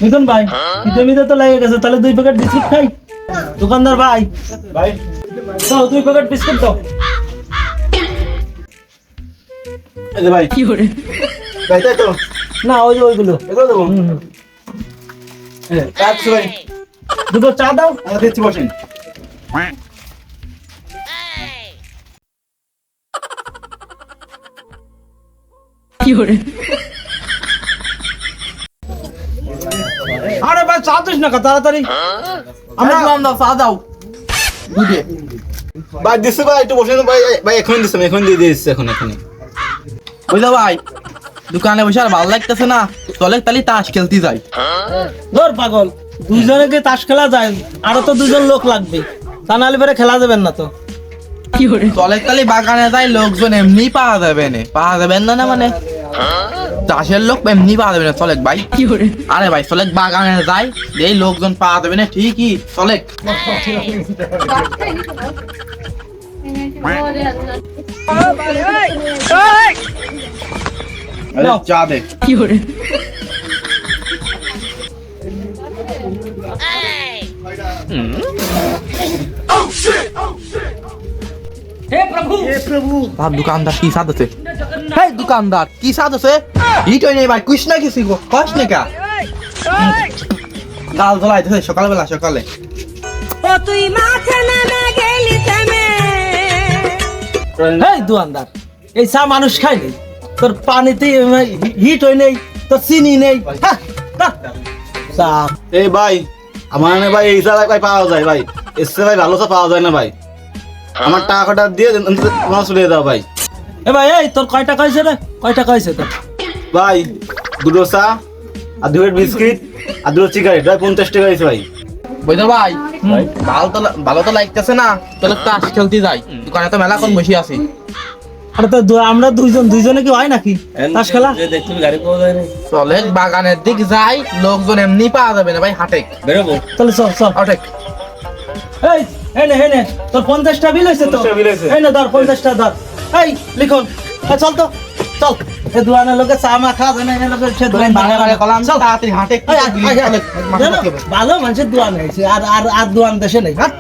মিথুন ভাই খিদে তো লেগে গেছে, তাহলে 2 প্যাকেট বিস্কুট খাই। দোকানদার ভাই ভাই দাও 2 প্যাকেট বিস্কুট দাও। এই যে ভাই কি করে ভাই তাই তো না ওই যে ওইগুলো এগুলো দেবো আচ্ছা ভাই দুটো চা দাও। আমরা দিচ্ছি বসেন কি করে আরে ভাই চা দিস না তাড়াতাড়ি। আমরা দাও চা দাও দুধে ভাই দিচ্ছি ভাই একটু বসেন ভাই ভাই এখন দিচ্ছি এখন দিয়ে দিচ্ছি এখন বুঝলো ভাই দোকানে বসে আর ভালো লাগতেছে না, চলে তাহলে তাস খেলতে যাই। ধর পাগল, দুইজনে কি তাস খেলা যায়? আরো তো 2জন লোক লাগবে, তা নাহলে পরে খেলা যাবেন না তো। কি করে চলে তাহলে বাগানে যাই, লোকজন এমনি পাওয়া যাবে না, পাওয়া যাবেন না মানে চাষের লোক এমনি পাওয়া যাবে না। চলে ভাই কি করে আরে ভাই চলে বাগানে যাই, এই লোকজন পাওয়া যাবে না ঠিকই। চলে চা দে। কি করে ভাব দোকানদার কি সাদ আছে? হেই দোকানদার কি সাদ আছে? ইটই নেই ভাই, কুছ না কিছু কষ্ট নেই কা গাল জ্বলাইতেছে সকালবেলা সকালে। ও তুই মাঠে নেমে গেলি থেমে এই দোকানদার, এই চা মানুষ খায় নেই, তোর পানিতে হিট হয় নেই, তোর চিনি নেই। হ্যাঁ, না। চা এই ভাই আমার না ভাই এই চা ভাই পাওয়া যায় ভাই, এসে ভাই ভালো চা পাওয়া যায় না ভাই, আমার টাকাটা দিয়ে তোমার চলে দাও ভাই। এ ভাই এই তোর কয় টাকা হয়েছে রে? কয় টাকা হয়েছে তোর? ভাই 2 চা আর 2 বিস্কিট আর 2 সিগারেট ভাই 50 টাকা হয়েছে ভাই। বুঝলো ভাই ভালো তো লাগতেছে না, চলে তাস খেলতে যাই, দোকানে তো মেলাক্ষণ বসে আছি। আরে তো আমরা দুইজনে কি হয় নাকি তাস খেলা? চলে বাগানের দিক যাই, লোকজন এমনি পাওয়া যাবে না ভাই, হাটে বেরোবো তাহলে চল চল। হাটে এই এই নে তোর 50টা বিল হয়েছে তো? 50টা বিল হয়েছে। এই না ধর 50টা ধর। এই লিখুন, চল তো চল। এই দোকানের লোকে চা মা খাওয়া যায় না, এই লোকের সে দোকান বারে বারে কলাম চল। তাড়াতাড়ি হাটে এই, জানো, ভালো মানুষের দোয়ান হয়েছে, আর দোয়ান দেশে নেই। হ্যাঁ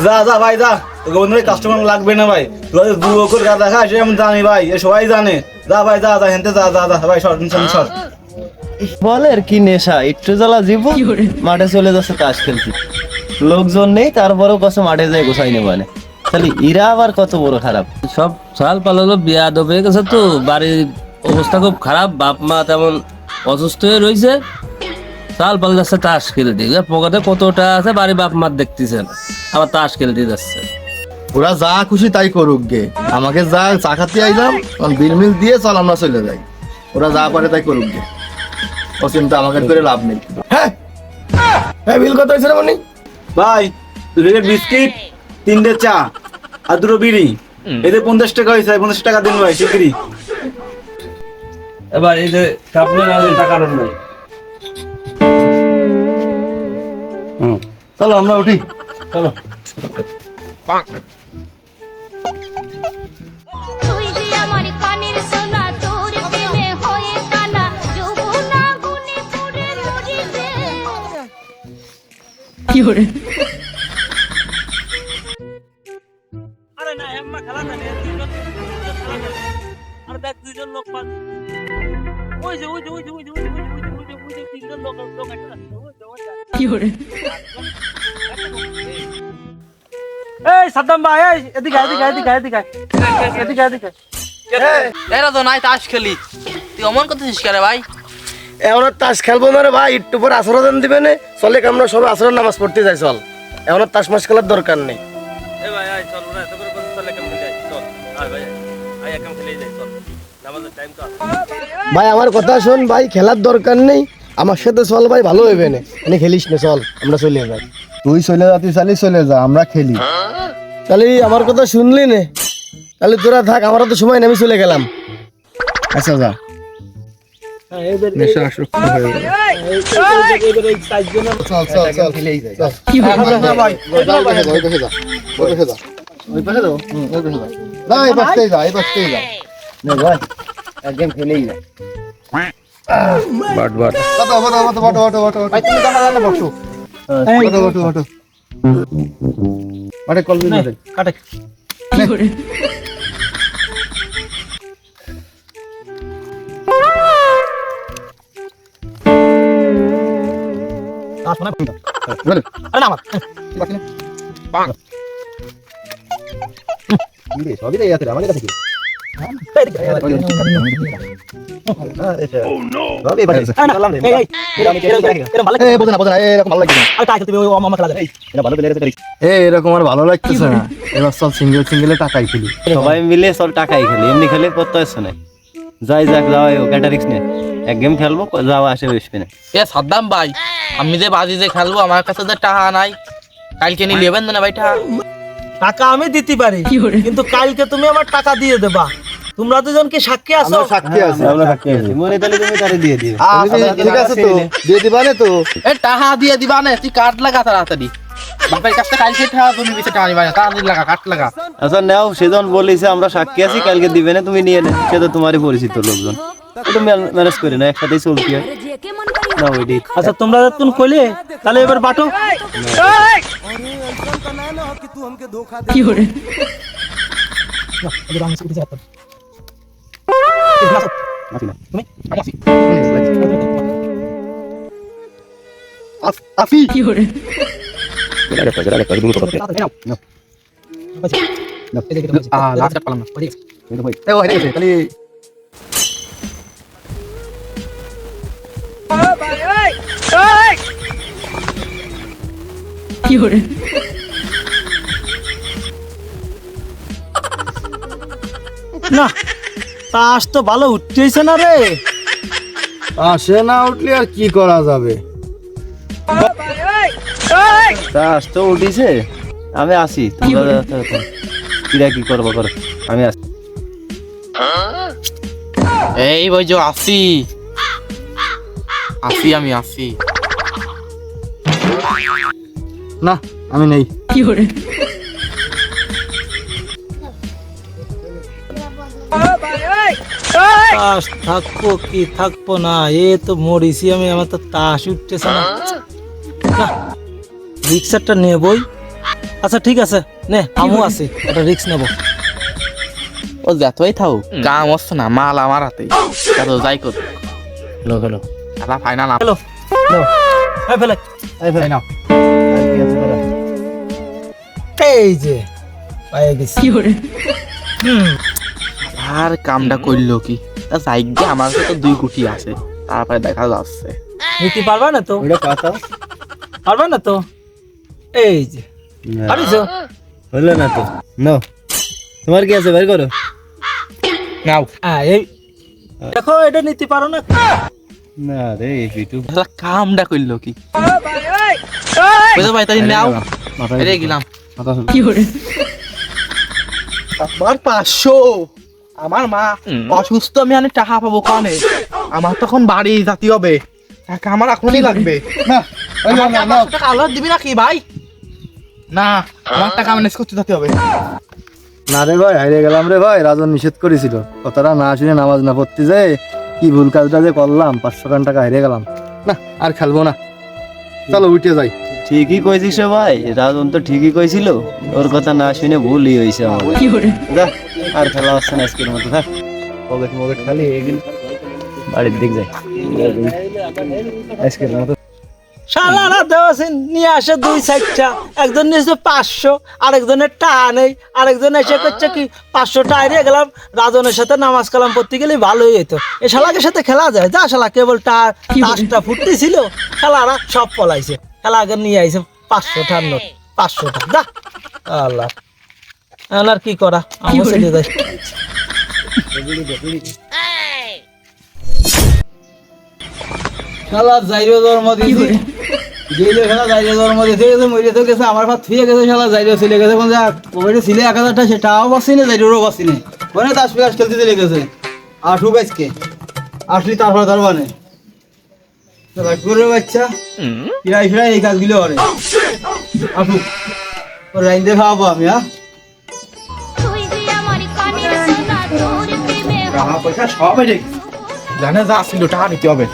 যা যা ভাই যা, তোকে বন্ধু কাস্টমার লাগবে না ভাই, তুই দু বকর গাদা খাস আমি জানি ভাই, এ সবাই জানে। যা ভাই যা যা হেনতে যা যা যা ভাই সর সর। বলের কি নেশা, একটু জ্বালা জীবন কি করে মাঠে চলে যাচ্ছে তাস খেলতে, লোকজন নেই তারপরেও কত মাঠে যায় গোসাই নেই মানে, তাহলে ইরা আবার কত বড় খারাপ। সব সাল পালালো, বিয়া দবে গেছে তো, বাড়ির অবস্থা খুব খারাপ, বাপ মা তেমন অসুস্থ হয়ে রয়েছে, সাল পাল যাচ্ছে তাস খেলতে। পকেটে কতটা আছে বাড়ি বাপ মা দেখতেছেন, আবার তাস খেলতে যাচ্ছে। ওরা যা খুশি তাই করুক গে, আমাকে যা চা খাতে আইলাম বিল মিল দিয়ে চল আমরা চলে যাই, ওরা যা পারে তাই করুক গে, অচিন্তা আমাকে করে লাভ নেই। হ্যাঁ হ্যাঁ বিল কত হয়েছে রে মনি? ভাই 2 বিস্কিট 3টে চা আর 2 বিড়ি, এতে 50 টাকা হয়েছে, 50 টাকা দিন ভাই শিগগিরই। এবার এই যে আপনার টাকা নেই, চলো আমরা উঠি, চলো। তুই যে আমার কানের সোনা তোর প্রেমে হয়ে কানা যৌবনা গুনে পড়ে মরিবে কি করে আরে না এম্মা খেলা জানে, আর দেখ 2জন লোক পান। ওই যে 3জন লোক একটা আছে, ওই যে। কি করে এই সাদ্দাম ভাই, এই এদিকে এদিকে। এরা তো নাই তাস খেলি, তুই অমন করতেছিস কে রে ভাই? এখন আর তাস খেলবো না রে ভাই, একটু পরে আসর দিবে না, চলে আমরা সবাই আসরের নামাজ পড়তে যাই, চল এখন আর তাস মাস খেলার দরকার নেই। এই ভাই আয় চল, ওরা এত করে বলছে চল একাম খেলে যাই, চল আয় ভাই আয় একাম খেলে যাই, চল আমাদের টাইম তো আছে। ভাই আমার কথা শোন ভাই, খেলার দরকার নেই, আমার সাথে চল ভাই, ভালো হইবে না, এনে খেলিস না, চল আমরা চলে যাই। তুই চলে যাতি চালি চলে যা, আমরা খেলি। তাহলে আমার কথা শুনলি নে, তাহলে তোরা থাক, আমারও তো সময় নেই, আমি চলে গেলাম। আচ্ছা যা, নেশা আসক্ত হয়ে গেল। চল চল চল খেলেই যাই, চল। কি করে ভাই ওই পাশে যা, ওই পাশে যা, ওই পাশে যাও, ওই পাশে যা, না এই পাশতেই যা, এই পাশতেই যা, নে ভাই এক গেম খেলেই যা। ভাই তুমি দেখা যায় না বসো কাটে কি করে আরে না আমার এরকম আর ভালো লাগতেছে না, এবার সব সিঙ্গেলে টাকাই খেলি। সবাই মিলে সব টাকাই খেলি, এমনি খেলে করতে আসছে না। যাই যাক যাওয়াই ক্যাটারিক্স নে, এক গেম খেলবো, যাওয়া আসে বেশি না। এ সাদ্দাম ভাই, আমি যে বাজি যে খেলবো আমার কাছে তো টাকা নাই, কালকে নিয়ে নেবেন না ভাই টাকা? টাকা আমি দিতে পারি, কি করে? কিন্তু কালকে তুমি আমার টাকা দিয়ে দেবা। তোমরা দুজন কি সাক্ষী আছো? সাক্ষী আছে, মনে তাহলে তুমি তারে দিয়ে দিও। ঠিক আছে তো, দিয়ে দিবা না তো? এ টাকা দিয়ে দিবা না, তুই কাট লাগা তাড়াতাড়ি। বাপের কাছে কালকে টাকা তুমি বিছে টাকা নিবা না, তাড়াতাড়ি লাগা, কাট লাগা। আচ্ছা নাও, সেজন বলেছে আমরা সাক্ষী আছি, কালকে দিবে না, তুমি নিয়ে নে। সে তো তোমারই পরিচিত লোকজন, একটু ম্যানেজ করে না, একসাথেই চলতি হয় না ওইটি। আচ্ছা তোমরা যখন কইলে তাহলে এবার বাটো। কি করে আফি কি করে লাস্ট কাট পালাম না। তাহলে কি করে না তাস তো ভালো উঠতেছে না রে। আসে না উঠলে আর কি করা যাবে? তাস তো উঠিছে, আমি আসি, তোমরা কিরা কি করবো করো, আমি আসি। এই বই যে আসি আসি, আমি আসি। না আমি নেই। কি করে তাস থাকবো কি থাকবো না, এ তো মরিছি আমি, আমার তো তাস উঠতেছে না। রিক্সারটা নেবই। আচ্ছা ঠিক আছে নে, আমিও আছি, একটা রিক্স নেবো। ও যতই থাও কাম হচ্ছে না, মাল আমার হাতে, তো যাই কর। হ্যালো হ্যালো খেলা ফাইনাল। হ্যালো এই ফেলে এই যে পায়ে গেছি। কি করে আর কামটা করলো কি, তা যাই গে, আমার কাছে তো 2 কোটি আছে, তারপরে দেখা যাচ্ছে। নিতে পারবা না তো? ওইটা কথা পারবা না তো? এই যে পারিছো? হলো না তো, নো তোমার কি আছে বের করো। নাও হ্যাঁ এই দেখো, এটা নিতে পারো না? না রে পিটু, শালা কামটা করলো কি? বুঝো ভাই, তাই নাও, রে গেলাম। কি করে আমার 500, আমার মা অসুস্থ, আমি অনেক টাকা পাবো কানে, আমার তখন বাড়ি যেতে হবে, টাকা আমার এখনই লাগবে। না আমাকে আবার 100 টাকা আলাদা দিবি নাকি ভাই? না, আমার টাকা ম্যানেজ করতে যেতে হবে। না রে ভাই, হারিয়ে গেলাম রে ভাই, রাজন নিষেধ করেছিল, কথাটা না শুনে নামাজ না পড়তে যায়, কি ভুল কাজটা যে করলাম, 500 টাকা হারিয়ে গেলাম। না আর খেলবো না, চলো উঠে যাই। ঠিকই কইছিস রে ভাই, রাজন তো ঠিকই কইছিল, ওর কথা না শুনে ভুলই হয়েছে আমার। কি করে যা, আর খেলা হচ্ছে না আজকের মতো, থাক পকেট মকেট খালি এগুলো, বাড়ির দিক যাই আজকের মতো। শালারা দেওয়াছেন নিয়ে আসে 2-4টা, একজন নিয়েছে 500, আরেকজনের টাকা নেই, আরেকজন এসে করছে কি 500 টাকা হারিয়ে গেলাম, রাজনের সাথে নামাজ কালাম পড়তে গেলে ভালোই হইতো। এ শালাকের সাথে খেলা যায়? যা শালা কেবল তাসটা ফুটতেছিল, শালারা সব পলাইছে। খেলা আগে নিয়ে আইছে 500 টাকার নোট, 500 টাকা। যা আল্লাহ, এখন আর কি করা, আমি চলে যাই। শালা যাইরো জন্ম কি দিছি, করে জেলে শালা যাইরো জন্ম দিতে গেছে, মরে তো গেছে, আমার ভাত থুয়ে গেছে, শালা যাইরো চলে গেছে। কোন যা কোভিডে ছিলে 1000 টাকা, সেটাও বাসি না, যাইরোরও বাসি না। কোনে তাস পিকাস খেলতে চলে গেছে, আঠু গাছকে আসলি তারপর ধরবানে গরুর বাচ্চা ফিরাই ফিরাই এই কাজগুলো করে। আঠু ওর রাইন্দে খাওয়াবো আমি। হ্যাঁ, তুই যে আমার কানের সোনা, তোর প্রেমে টাকা পয়সা সব এসে জানে যা ছিল টাকা নিতে হবে।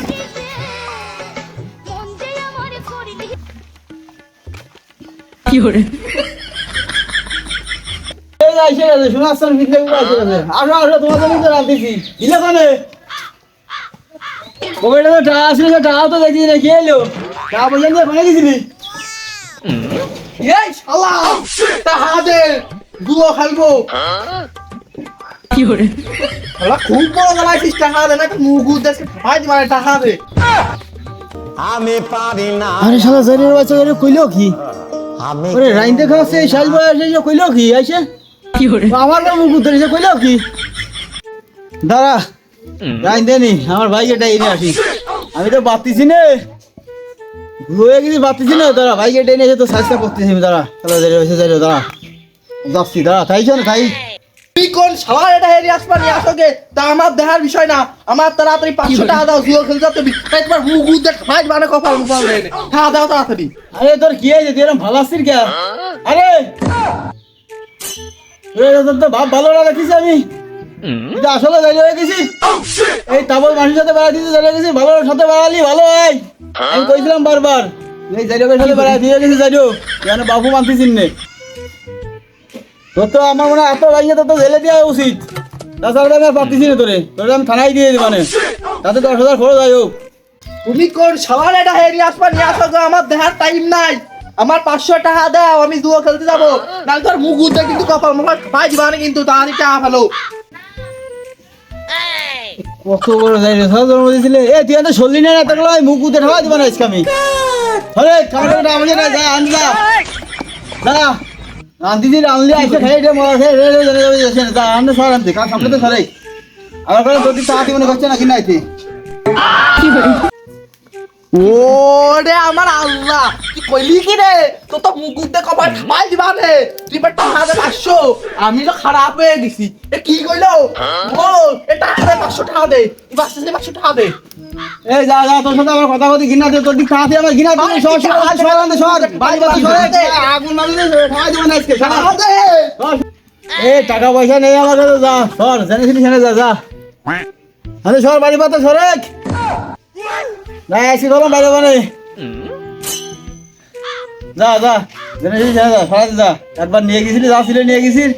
মন যে আমার করলি কি করে এই যে এসে গেছে, শোনা আসছেন ফিরলে এসে গেছে। আসো আসো, তোমার জন্য তো রাঁধতেছি। দিলে কোনে? কবেটা তো টাকা আসলে টাকা তো দেখি না, কি এলো? টাকা পয়সা নিয়ে কোনে গেছিলি? এই শালা টাকা দে, দুয়ো খেলবো। কি করে শালা খুব বড় গলাইছিস, টাকা দে না মুখ উদ্দেশ্যে ভাই মানে টাকা দে। আরে শালা জানির বাচ্চা করে কইলো কি? ওরে রাইন্দে খাওয়াছে, এই শাল বয়সে এসে কইলো কি? আইছে কি করে আমার না মুখ উত্তর এসে কইলো কি? দাঁড়া, রাইন্দে নি, আমার ভাইকে ডাইনে আসি। আমি তো বাতিছি নে, ঘুরে গেছি বাতিছি না। দাঁড়া, ভাইকে ডাইনে এসে তো সাজটা করতেছি আমি। দাঁড়া, তাহলে যাই হয়েছে, যাই দাঁড়া, যাচ্ছি। দাঁড়া, তাইছ না তাই? তুই কোন শালা এটা হেরি আসবা নিয়ে আসোগে, তা আমার দেখার বিষয় না। আমার তাড়াতাড়ি 500 টাকা দাও, জুয়ো খেলতে যাবে। তাই তোমার মুখ উদ্দেশ্যে ভাই মানে কপাল মুপাল দেয় না। টাকা দাও তাড়াতাড়ি। আরে তোর কি হয়েছে? তুই এরকম ভালো আসছিস কে? আরে তোর তো ভাব ভালো না দেখিস আমি। তুই তো আসলে যাই হয়ে গেছিস। এই তাবল মানুষের সাথে বেড়া দিতে যাই গেছিস, ভালোর সাথে বেড়ালি ভালো হয়। আমি কইছিলাম বারবার, এই জাইরোকের সাথে বেড়া দিয়ে গেছিস জাইরো, কেন বাবু মানতেছিস নে? তোর তো আমার মনে হয় এত লাগিয়ে তোর তো জেলে দেওয়া উচিত। তাছাড়া আমি আর পারতেছি না তোরে, তোরে আমি থানায় দিয়ে দিই মানে, তাতে 10,000 খরচ যাই হোক। তুমি কোন শালা এটা হেরি আসবা নিয়ে আসোগে, আমার দেখার টাইম নাই। আমার 500 টাকা দাও, আমি জুয়ো খেলতে যাবো। নাহলে তোর মুখ উদ্দেশ্যে কিন্তু কপাল মুপাল ভাই দিবানে কিন্তু, তাড়াতাড়ি টাকা ফেলো। কত বড় যাই রে, সব জন্ম দিয়েছিলে। এ তুই এত সরলি না, এত গুলো মুখ উঠে ঠাওয়া দিব না আজকে আমি। আরে কামড়টা আমাকে না যায়, আনলা যা আনতিছি, আনলি আইসে খাই রে মরা খাই রে রে জানে যাবে যাচ্ছে না। যা আনতে সর, আনতে কাজ সামনে তো সরাই। আমার কাছে তোর টাকা দিব না, করছে না কি নাইতে? কি করে ওরে আমার আল্লাহ, কি কইলি কি রে? তো তো মুখ উদ্দে কপাল ভাই দিবানে। তুই বা টাকা দে 500, আমি তো খারাপ হয়ে গেছি। এ কি কইলো? ও এ টাকা দে, 500 টাকা দে। তুই বাসে 500 টাকা দে। এই যা যা, তোর সাথে আমার কথা কথা ঘৃণা দে, তোর দিক টাকা দিয়ে আমার ঘৃণা দে। সর সর সর, আনতে সর, বাড়ি বাড়ি সর, আগুন মারলে ঠাওয়া দিব না আজকে। টাকা দে। এ টাকা পয়সা নেই আমার কাছে, যা সর, জেনেছিলি সেনে যা যা। আরে সর, বাড়ি পাতা সরেক না, এসে গেলাম বাইরে বানে। যা যা, জেনেছিলি সেনে যা, সরাতে যা। একবার নিয়ে গেছিলি, যা ছিল নিয়ে গেছিস,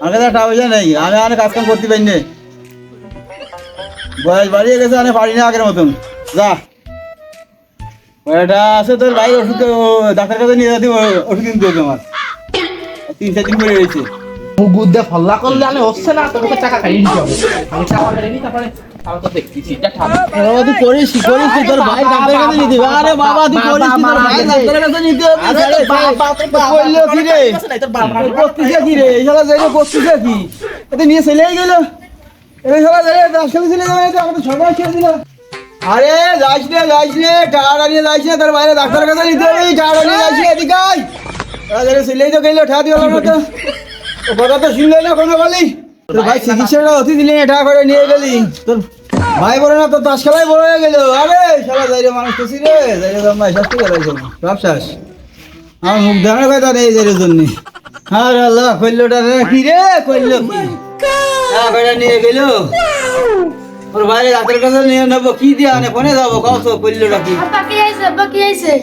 আমার কাছে টাকা পয়সা নেই, আমি অনেক কাজ কাম করতে পারি না। বয়স বাড়িয়ে গেছে, আমি পারি না আগের মতন। যা, এটা আছে তোর ভাই, ওষুধ ডাক্তার কাছে নিয়ে যাতে ওষুধ কিনতে হবে আমার। 3-4 দিন করে রয়েছে। মুখ উদ্দে ফল্লা করলে আমি হচ্ছে না, তোকে টাকা খাইয়ে দিতে হবে। আমি টাকা খাইয়ে নি, তারপরে আমি তো দেখতেছি এটা ঠান্ডা। বাবা তুই করিস কি করিস কি, তোর ভাই ডাক্তারের কাছে নিতে হবে। আরে বাবা তুই করিস কি, তোর ভাই ডাক্তারের কাছে নিতে হবে। আরে তোর বাবা, তোর বাবা কইলো কি রে? তোর বাবা করতেছে কি রে? এই শালা যাইলো করতেছে কি? এটা নিয়ে চলেই গেল। এই শালা যাই রাস্তায় চলে যাবে, এটা আমাদের সবাই ছেড়ে দিল। আরে যাইস রে, টাকা নিয়ে যাইস না, তোর বাইরে ডাক্তারের কাছে নিতে হবে। টাকা নিয়ে যাইস না, এদিকে আয়। তাহলে চলেই তো গেল, ঠা দিল না তো। ও কথা তো শুনলে না কোনো বলি। তোর ভাই চিকিৎসাটা অতি দিলি না, টাকা করে নিয়ে গেলি। তোর ভাই বলে না, তোর তাস খেলাই বড় হয়ে গেল। আরে শালা যাই রে, মানুষ তো রে যাই রে, ভাই শাস্তি করাই সব শেষ। আমার মুখ দেখানোর কথা নেই যাই রে জন্য। আরে আল্লাহ, কইলোটা রে কি রে, কইলো কি? টাকা করে নিয়ে গেল। ওর বাইরে ডাক্তারের কাছে নিয়ে নেবো, কি দিয়ে আনে, ফোনে যাবো, কত কইলোটা কি? বাকি আইছে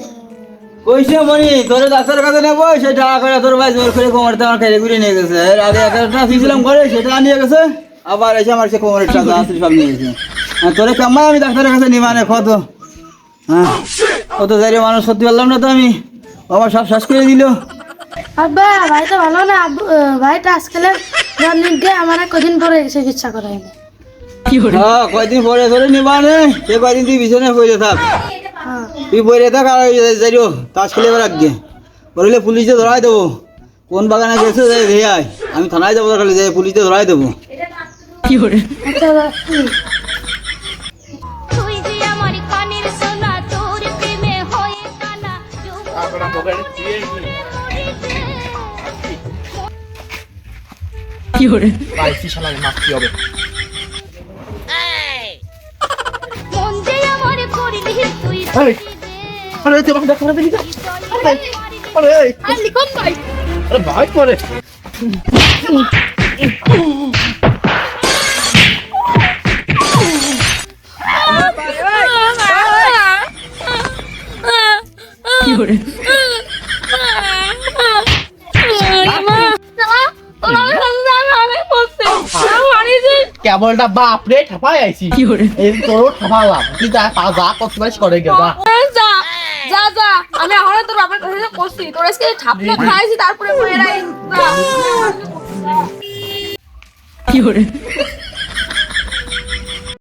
কইছে মনি, তোর ডাক্তারের কাছে নেবো, সে টাকা করে তোর ভাই জোর করে কোমরতে আমার খেলে ঘুরে নিয়ে গেছে। এর আগে একটা ফিছিলাম করে, সেটা নিয়ে গেছে। আবার এসে আমার সে কোমরের টাকা আসলে সব নিয়ে গেছে। আর তোরে কামাই আমি ডাক্তারের কাছে নিবানে কত, হ্যাঁ কত যাই রে মানুষ, সত্যি বললাম না তো আমি। আমার সব শেষ করে দিল। আব্বা ভাই তো ভালো না, ভাইটা আজকাল রানিং গে আমার কদিন পরে চিকিৎসা করাইনি। কি করে হ্যাঁ কয়দিন পরে ধরে নিবানে, সে কয়দিন তুই বিছানে পড়ে থাক। হ্যাঁ তুই পড়ে থাক, আর যাইও তাস খেলে এবার আগে বললে পুলিশে ধরাই দেবো। কোন বাগানে গেছে যাই রে আয়, আমি থানায় যাবো, খালি যাই পুলিশে ধরাই দেবো। কি করে আচ্ছা রাখছি। তুই যে আমার কানের সোনা, তোর প্রেমে হয়ে কানা কি করে পাইছি শালা মারতে হবে। মন যে আমার করলি তুই আরে আরে তুই আমাকে দেখা দিলি না? আরে আলি কোন ভাই আরে ভাই করে fiore, কেবলটা বাপ রে ঠাপাই আইছি fiore, এই তোর ঠাপালাম তুই যা যা করতে পারিস করে গে যা যা যা যা আমি এখন তোর বাবার কাছে করছি তোর আজকে ঠাপটা খাইছি তারপরে মেয়েরাই fiore,